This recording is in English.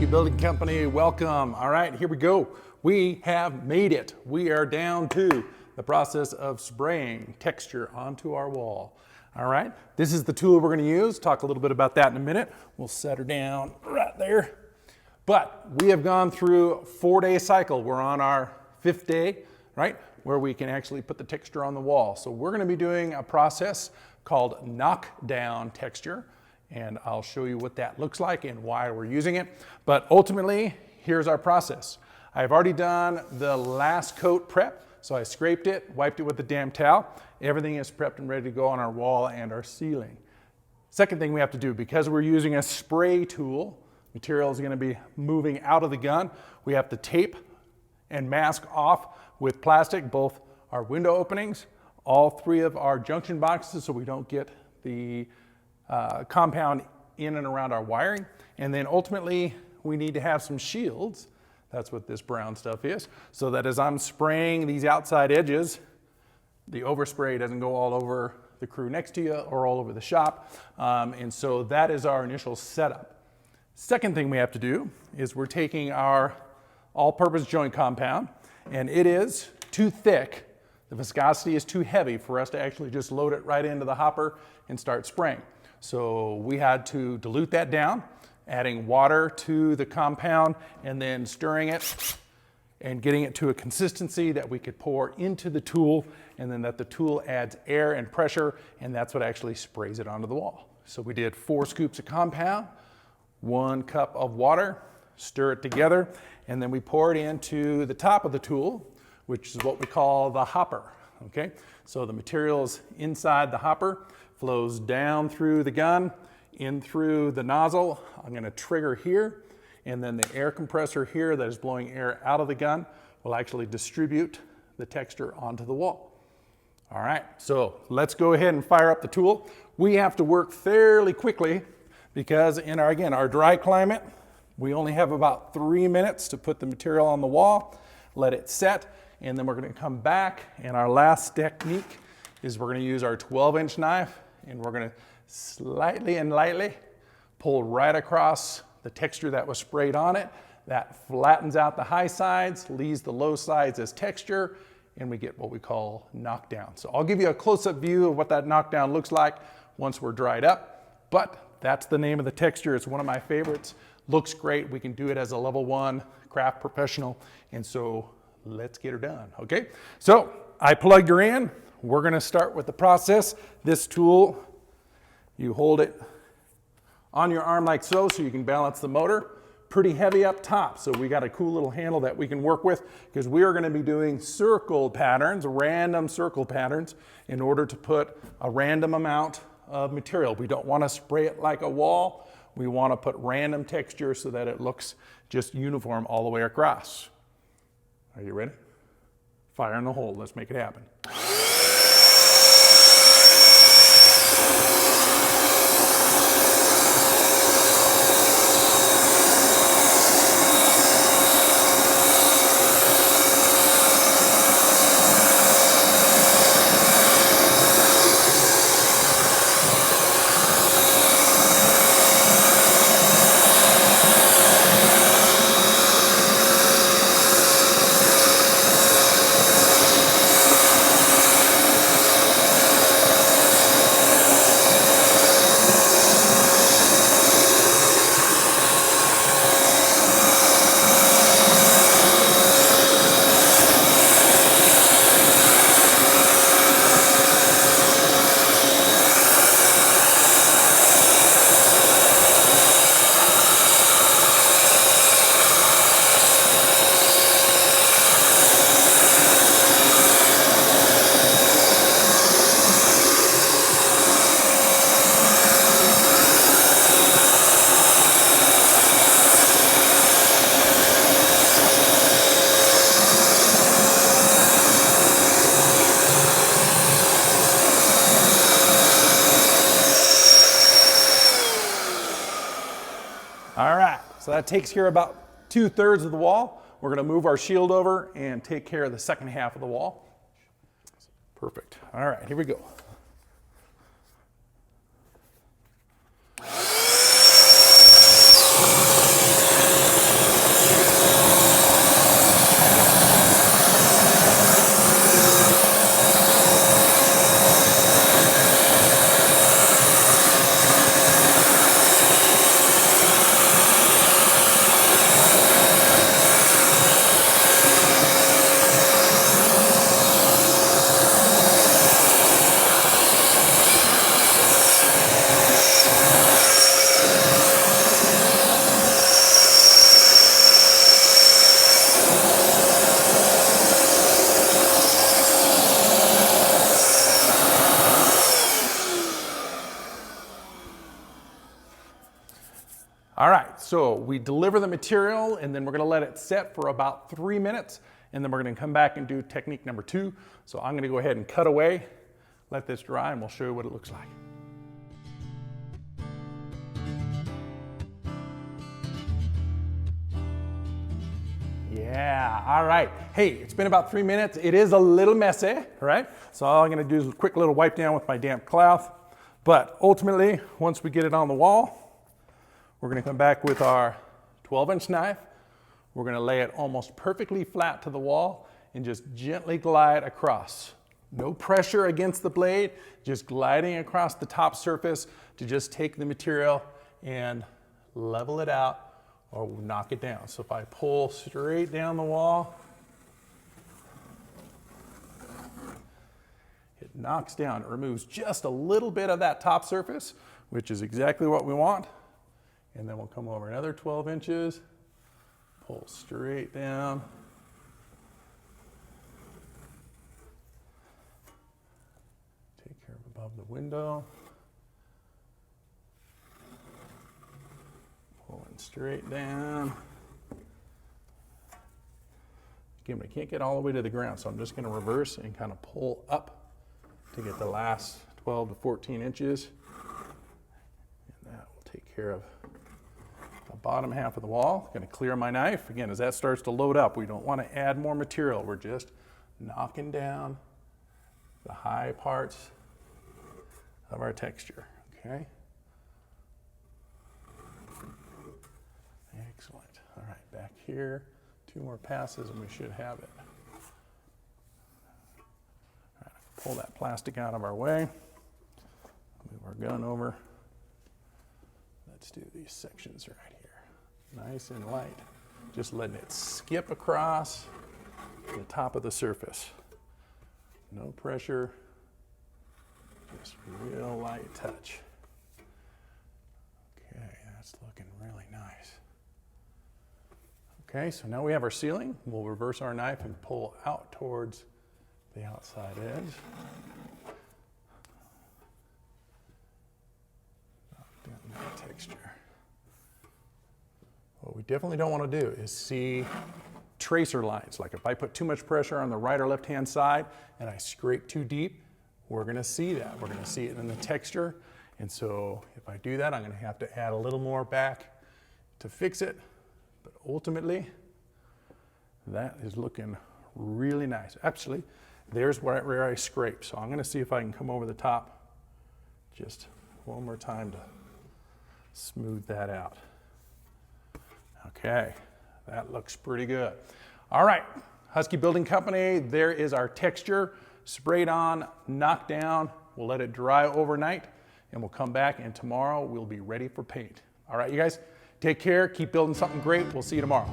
you, building company. Welcome. All right, here we go. We have made it. We are down to the process of spraying texture onto our wall. All right, this is the tool we're going to use. Talk a little bit about that in a minute. We'll set her down right there. But we have gone through a 4-day cycle. We're on our 5th day, right, where we can actually put the texture on the wall. So we're going to be doing a process called Knockdown texture, and I'll show you what that looks like and why we're using it. But ultimately, here's our process. I've already done the last coat prep, so I scraped it, wiped it with a damp towel. Everything is prepped and ready to go on our wall and our ceiling. Second thing we have to do, because we're using a spray tool, material is going to be moving out of the gun, we have to tape and mask off with plastic both our window openings, all 3 of our junction boxes so we don't get the compound in and around our wiring. And then ultimately we need to have some shields. That's what this brown stuff is, so that as I'm spraying these outside edges, the overspray doesn't go all over the crew next to you or all over the shop. And so that is our initial setup. Second thing we have to do is we're taking our all-purpose joint compound, and it is too thick. The viscosity is too heavy for us to actually just load it right into the hopper and start spraying. So we had to dilute that down, adding water to the compound and then stirring it and getting it to a consistency that we could pour into the tool, and then that the tool adds air and pressure, and that's what actually sprays it onto the wall. So we did 4 scoops of compound, 1 cup of water, stir it together, and then we pour it into the top of the tool, which is what we call the hopper, okay? So the materials inside the hopper flows down through the gun, in through the nozzle. I'm gonna trigger here, and then the air compressor here that is blowing air out of the gun will actually distribute the texture onto the wall. All right, so let's go ahead and fire up the tool. We have to work fairly quickly because in our, again, our dry climate, we only have about 3 minutes to put the material on the wall, let it set, and then we're gonna come back, and our last technique is we're gonna use our 12-inch knife, and we're gonna slightly and lightly pull right across the texture that was sprayed on it. That flattens out the high sides, leaves the low sides as texture, and we get what we call knockdown. So I'll give you a close-up view of what that knockdown looks like once we're dried up, but that's the name of the texture. It's one of my favorites. Looks great. We can do it as a level 1 craft professional, and so let's get her done, okay? So I plugged her in. We're gonna start with the process. This tool, you hold it on your arm like so you can balance the motor. Pretty heavy up top, so we got a cool little handle that we can work with because we are gonna be doing circle patterns, random circle patterns, in order to put a random amount of material. We don't wanna spray it like a wall. We wanna put random texture so that it looks just uniform all the way across. Are you ready? Fire in the hole, let's make it happen. All right, so that takes care of about 2/3 of the wall. We're gonna move our shield over and take care of the second half of the wall. Perfect. All right, here we go. All right, so we deliver the material and then we're gonna let it set for about 3 minutes, and then we're gonna come back and do technique number 2. So I'm gonna go ahead and cut away, let this dry, and we'll show you what it looks like. Yeah, all right. Hey, it's been about 3 minutes. It is a little messy, all right? So all I'm gonna do is a quick little wipe down with my damp cloth. But ultimately, once we get it on the wall, we're gonna come back with our 12-inch knife. We're gonna lay it almost perfectly flat to the wall and just gently glide across. No pressure against the blade, just gliding across the top surface to just take the material and level it out or knock it down. So if I pull straight down the wall, it knocks down, it removes just a little bit of that top surface, which is exactly what we want. And then we'll come over another 12 inches, pull straight down. Take care of above the window. Pulling straight down. Again, I can't get all the way to the ground, so I'm just gonna reverse and kind of pull up to get the last 12 to 14 inches. And that will take care of the bottom half of the wall. Gonna clear my knife. Again, as that starts to load up, we don't want to add more material. We're just knocking down the high parts of our texture, okay? Excellent. All right, back here, 2 more passes and we should have it. All right, pull that plastic out of our way. Move our gun over. Let's do these sections right here. Nice and light. Just letting it skip across the top of the surface. No pressure, just real light touch. Okay, that's looking really nice. Okay, so now we have our ceiling. We'll reverse our knife and pull out towards the outside edge. Knock down that texture. What we definitely don't want to do is see tracer lines. Like if I put too much pressure on the right or left-hand side and I scrape too deep, we're going to see that. We're going to see it in the texture. And so if I do that, I'm going to have to add a little more back to fix it. But ultimately, that is looking really nice. Actually, there's where I scrape. So I'm going to see if I can come over the top just one more time to smooth that out. Okay, that looks pretty good. All right, Husky Building Company, there is our texture, sprayed on, knocked down. We'll let it dry overnight and we'll come back and tomorrow we'll be ready for paint. All right, you guys, take care, keep building something great. We'll see you tomorrow.